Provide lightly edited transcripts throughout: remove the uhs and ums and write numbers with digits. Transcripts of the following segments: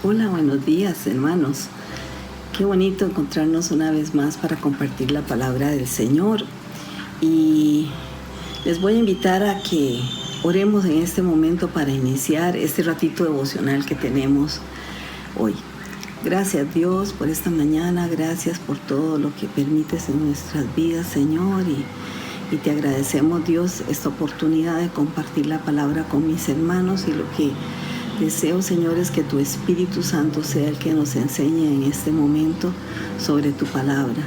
Hola, buenos días, hermanos. Qué bonito encontrarnos una vez más para compartir la palabra del Señor. Y les voy a invitar a que oremos en este momento para iniciar este ratito devocional que tenemos hoy. Gracias, Dios, por esta mañana. Gracias por todo lo que permites en nuestras vidas, Señor. Y te agradecemos, Dios, esta oportunidad de compartir la palabra con mis hermanos. Y lo que deseo, Señor, es que tu Espíritu Santo sea el que nos enseñe en este momento sobre tu palabra.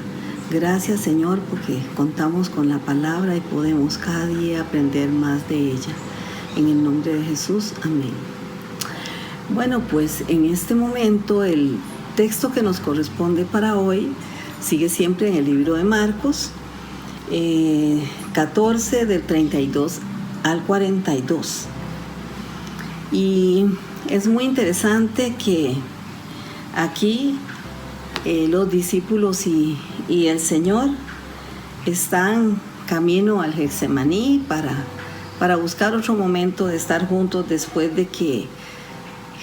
Gracias, Señor, porque contamos con la palabra y podemos cada día aprender más de ella. En el nombre de Jesús, amén. Bueno, pues en este momento el texto que nos corresponde para hoy sigue siempre en el libro de Marcos, 14 del 32 al 42. Y es muy interesante que aquí los discípulos y el Señor están camino al Getsemaní para buscar otro momento de estar juntos después de que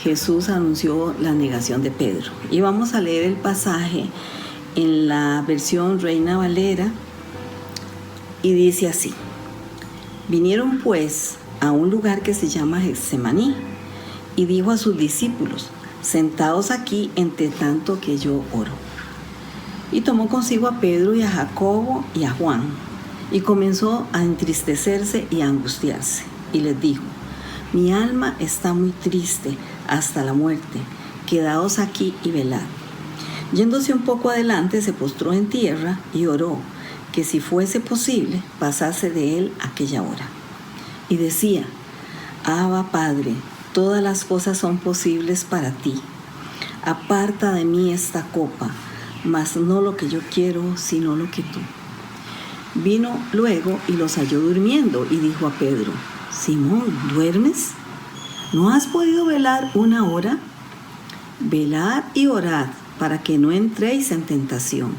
Jesús anunció la negación de Pedro. Y vamos a leer el pasaje en la versión Reina Valera y dice así: vinieron pues a un lugar que se llama Getsemaní y dijo a sus discípulos: sentaos aquí entre tanto que yo oro. Y tomó consigo a Pedro y a Jacobo y a Juan y comenzó a entristecerse y a angustiarse y les dijo: mi alma está muy triste hasta la muerte, quedaos aquí y velad. Yéndose un poco adelante se postró en tierra y oró que si fuese posible pasase de él aquella hora. Y decía: Abba, Padre, todas las cosas son posibles para ti. Aparta de mí esta copa, mas no lo que yo quiero, sino lo que tú. Vino luego y los halló durmiendo y dijo a Pedro: Simón, ¿duermes? ¿No has podido velar una hora? Velad y orad para que no entréis en tentación.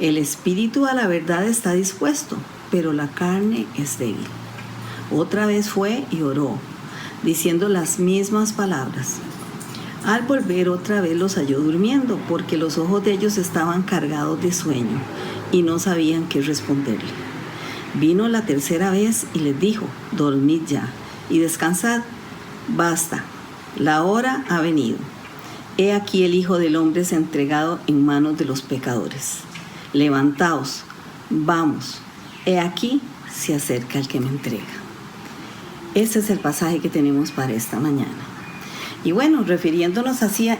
El espíritu a la verdad está dispuesto, pero la carne es débil. Otra vez fue y oró, diciendo las mismas palabras. Al volver otra vez los halló durmiendo, porque los ojos de ellos estaban cargados de sueño y no sabían qué responderle. Vino la tercera vez y les dijo: dormid ya y descansad, basta, la hora ha venido. He aquí el Hijo del Hombre es entregado en manos de los pecadores. Levantaos, vamos, he aquí se acerca el que me entrega. Ese es el pasaje que tenemos para esta mañana. Y bueno, refiriéndonos así a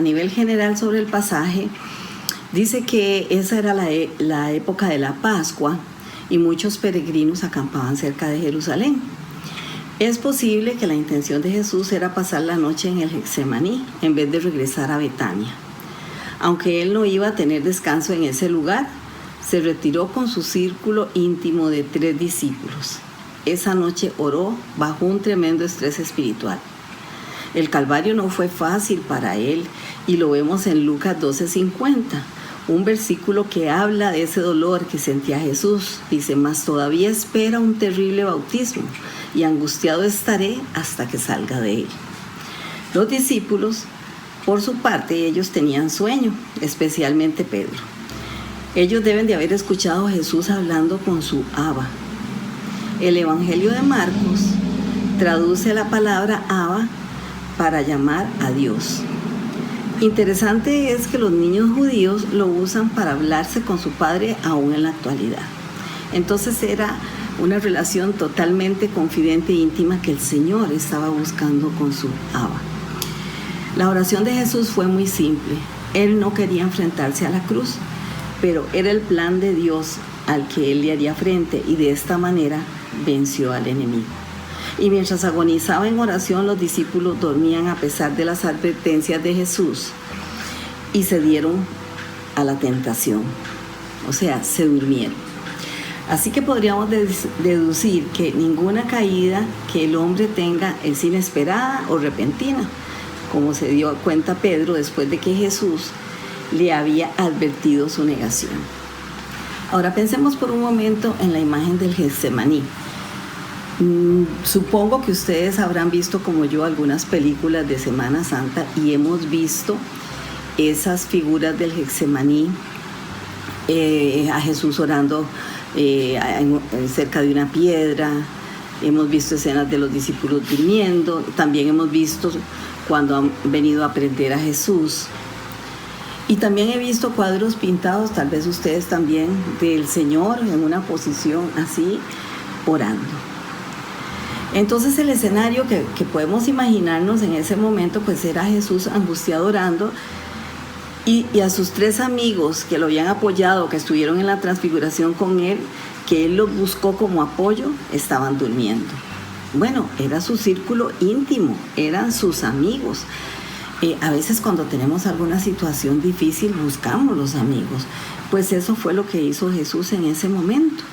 nivel general sobre el pasaje, dice que esa era la época de la Pascua y muchos peregrinos acampaban cerca de Jerusalén. Es posible que la intención de Jesús era pasar la noche en el Getsemaní en vez de regresar a Betania. Aunque él no iba a tener descanso en ese lugar, se retiró con su círculo íntimo de 3 discípulos. Esa noche oró bajo un tremendo estrés espiritual. El Calvario no fue fácil para él y lo vemos en Lucas 12:50, un versículo que habla de ese dolor que sentía Jesús. Dice: mas todavía espera un terrible bautismo y angustiado estaré hasta que salga de él. Los discípulos, por su parte, ellos tenían sueño, especialmente Pedro. Ellos deben de haber escuchado a Jesús hablando con su Abba. El Evangelio de Marcos traduce la palabra Abba para llamar a Dios. Interesante es que los niños judíos lo usan para hablarse con su padre aún en la actualidad. Entonces era una relación totalmente confidente e íntima que el Señor estaba buscando con su Abba. La oración de Jesús fue muy simple. Él no quería enfrentarse a la cruz, pero era el plan de Dios al que él le haría frente y de esta manera venció al enemigo. Y mientras agonizaba en oración, los discípulos dormían a pesar de las advertencias de Jesús y se dieron a la tentación, o sea, se durmieron. Así que podríamos deducir que ninguna caída que el hombre tenga es inesperada o repentina, como se dio cuenta Pedro después de que Jesús le había advertido su negación. Ahora pensemos por un momento en la imagen del Getsemaní. Supongo que ustedes habrán visto como yo algunas películas de Semana Santa y hemos visto esas figuras del Getsemaní, a Jesús orando cerca de una piedra. Hemos visto escenas de los discípulos durmiendo. También hemos visto cuando han venido a prender a Jesús. Y también he visto cuadros pintados, tal vez ustedes también, del Señor en una posición así, orando. Entonces el escenario que podemos imaginarnos en ese momento, pues era Jesús angustiado orando, y a sus 3 amigos que lo habían apoyado, que estuvieron en la transfiguración con él, que él los buscó como apoyo, estaban durmiendo. Bueno, era su círculo íntimo, eran sus amigos. A veces cuando tenemos alguna situación difícil buscamos los amigos. Pues eso fue lo que hizo Jesús en ese momento.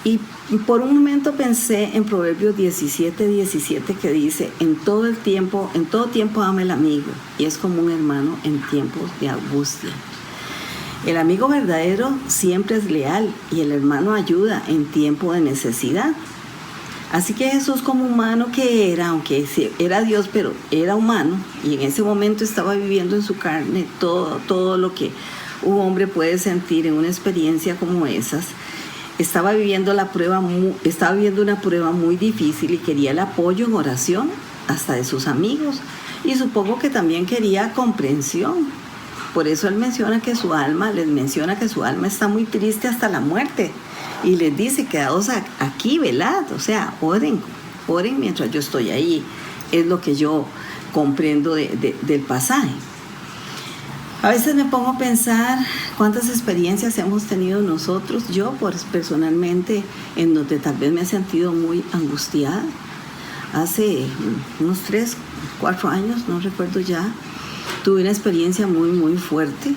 Y por un momento pensé en Proverbios 17:17 que dice: en todo tiempo ama el amigo, y es como un hermano en tiempos de angustia. El amigo verdadero siempre es leal y el hermano ayuda en tiempo de necesidad. Así que Jesús, como humano que era, aunque era Dios, pero era humano, y en ese momento estaba viviendo en su carne todo lo que un hombre puede sentir en una experiencia como esas, estaba viviendo una prueba muy difícil y quería el apoyo en oración hasta de sus amigos, y supongo que también quería comprensión. Por eso les menciona que su alma está muy triste hasta la muerte, y les dice: quedaos aquí, velad, o sea, oren mientras yo estoy ahí. Es lo que yo comprendo del pasaje. A veces me pongo a pensar cuántas experiencias hemos tenido nosotros, yo personalmente, en donde tal vez me he sentido muy angustiada. Hace unos 3, 4 años, no recuerdo ya, tuve una experiencia muy, muy fuerte,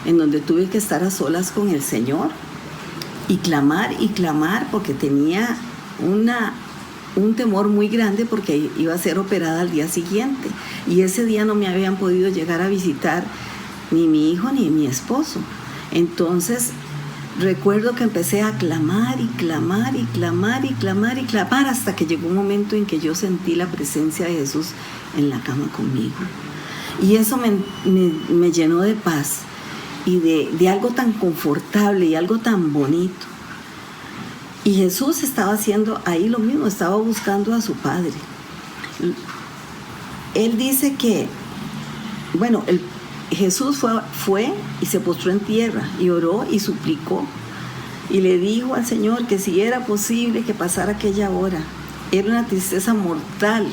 en donde tuve que estar a solas con el Señor y clamar, porque tenía un temor muy grande, porque iba a ser operada al día siguiente, y ese día no me habían podido llegar a visitar ni mi hijo ni mi esposo. Entonces recuerdo que empecé a clamar hasta que llegó un momento en que yo sentí la presencia de Jesús en la cama conmigo, y eso me llenó de paz y de algo tan confortable y algo tan bonito. Y Jesús estaba haciendo ahí lo mismo, estaba buscando a su Padre. Él dice que, bueno, Jesús fue y se postró en tierra y oró y suplicó y le dijo al Señor que si era posible que pasara aquella hora. Era una tristeza mortal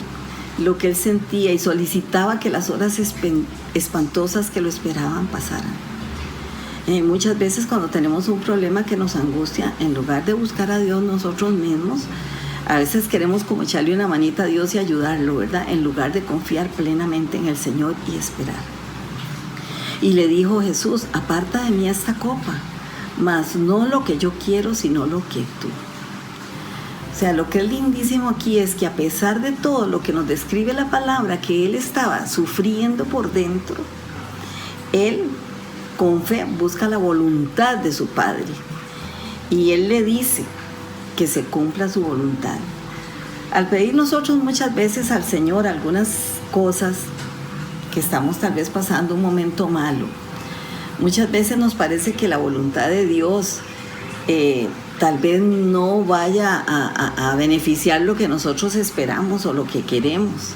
lo que él sentía, y solicitaba que las horas espantosas que lo esperaban pasaran. Muchas veces cuando tenemos un problema que nos angustia, en lugar de buscar a Dios nosotros mismos, a veces queremos como echarle una manita a Dios y ayudarlo, ¿verdad? En lugar de confiar plenamente en el Señor y esperar. Y le dijo Jesús: aparta de mí esta copa, mas no lo que yo quiero, sino lo que tú. O sea, lo que es lindísimo aquí es que a pesar de todo lo que nos describe la palabra, que él estaba sufriendo por dentro, él con fe busca la voluntad de su Padre, y él le dice que se cumpla su voluntad. Al pedir nosotros muchas veces al Señor algunas cosas, que estamos tal vez pasando un momento malo, muchas veces nos parece que la voluntad de Dios tal vez no vaya a beneficiar lo que nosotros esperamos o lo que queremos,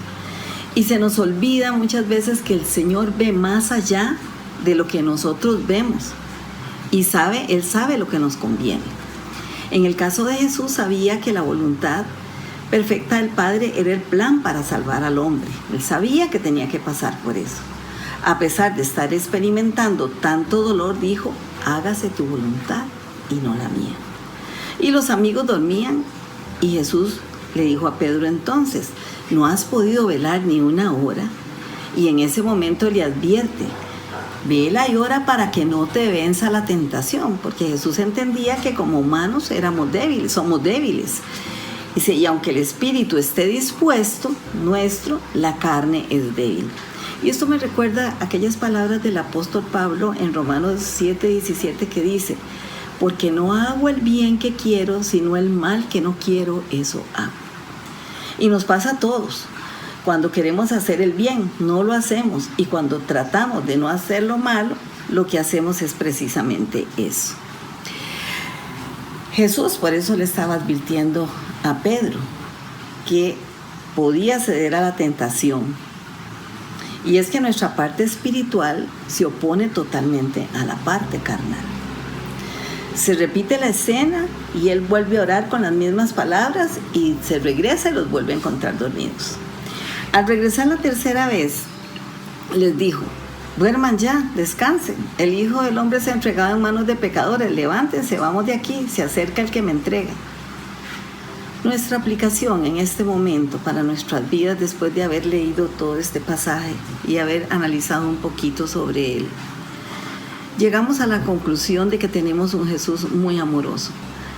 y se nos olvida muchas veces que el Señor ve más allá de lo que nosotros vemos, y Él sabe lo que nos conviene. En el caso de Jesús, sabía que la voluntad perfecta del Padre era el plan para salvar al hombre. Él sabía que tenía que pasar por eso. A pesar de estar experimentando tanto dolor, dijo: hágase tu voluntad y no la mía. Y los amigos dormían, y Jesús le dijo a Pedro entonces: ¿no has podido velar ni una hora? Y en ese momento le advierte: vela y ora para que no te venza la tentación, porque Jesús entendía que como humanos somos débiles. Dice: y aunque el espíritu esté dispuesto, la carne es débil. Y esto me recuerda aquellas palabras del apóstol Pablo en Romanos 7:17, que dice: porque no hago el bien que quiero, sino el mal que no quiero, eso hago. Y nos pasa a todos. Cuando queremos hacer el bien, no lo hacemos. Y cuando tratamos de no hacer lo malo, lo que hacemos es precisamente eso. Jesús por eso le estaba advirtiendo a Pedro que podía ceder a la tentación. Y es que nuestra parte espiritual se opone totalmente a la parte carnal. Se repite la escena y él vuelve a orar con las mismas palabras y se regresa y los vuelve a encontrar dormidos. Al regresar la tercera vez, les dijo: duerman ya, descansen. El Hijo del Hombre se ha entregado en manos de pecadores. Levántense, vamos de aquí, se acerca el que me entrega. Nuestra aplicación en este momento para nuestras vidas, después de haber leído todo este pasaje y haber analizado un poquito sobre él, llegamos a la conclusión de que tenemos un Jesús muy amoroso,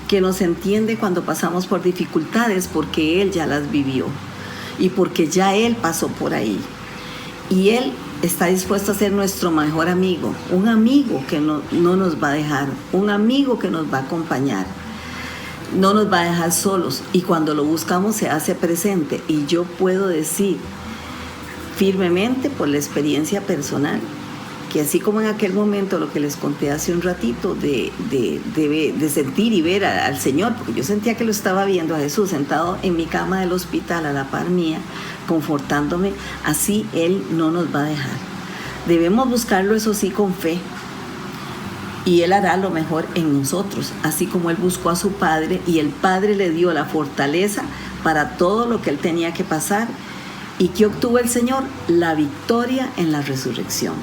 que nos entiende cuando pasamos por dificultades porque Él ya las vivió y porque ya Él pasó por ahí. Y Él está dispuesto a ser nuestro mejor amigo, un amigo que no nos va a dejar, un amigo que nos va a acompañar, no nos va a dejar solos, y cuando lo buscamos se hace presente. Y yo puedo decir firmemente por la experiencia personal que así como en aquel momento, lo que les conté hace un ratito, de sentir y ver al Señor, porque yo sentía que lo estaba viendo a Jesús sentado en mi cama del hospital a la par mía, confortándome, así Él no nos va a dejar. Debemos buscarlo, eso sí, con fe, y Él hará lo mejor en nosotros, así como Él buscó a su Padre y el Padre le dio la fortaleza para todo lo que Él tenía que pasar. ¿Y qué obtuvo el Señor? La victoria en la resurrección.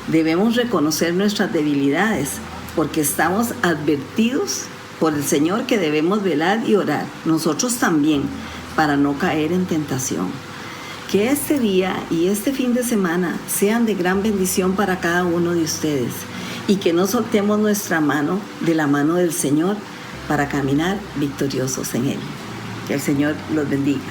Debemos reconocer nuestras debilidades porque estamos advertidos por el Señor que debemos velar y orar, nosotros también, para no caer en tentación. Que este día y este fin de semana sean de gran bendición para cada uno de ustedes y que no soltemos nuestra mano de la mano del Señor para caminar victoriosos en Él. Que el Señor los bendiga.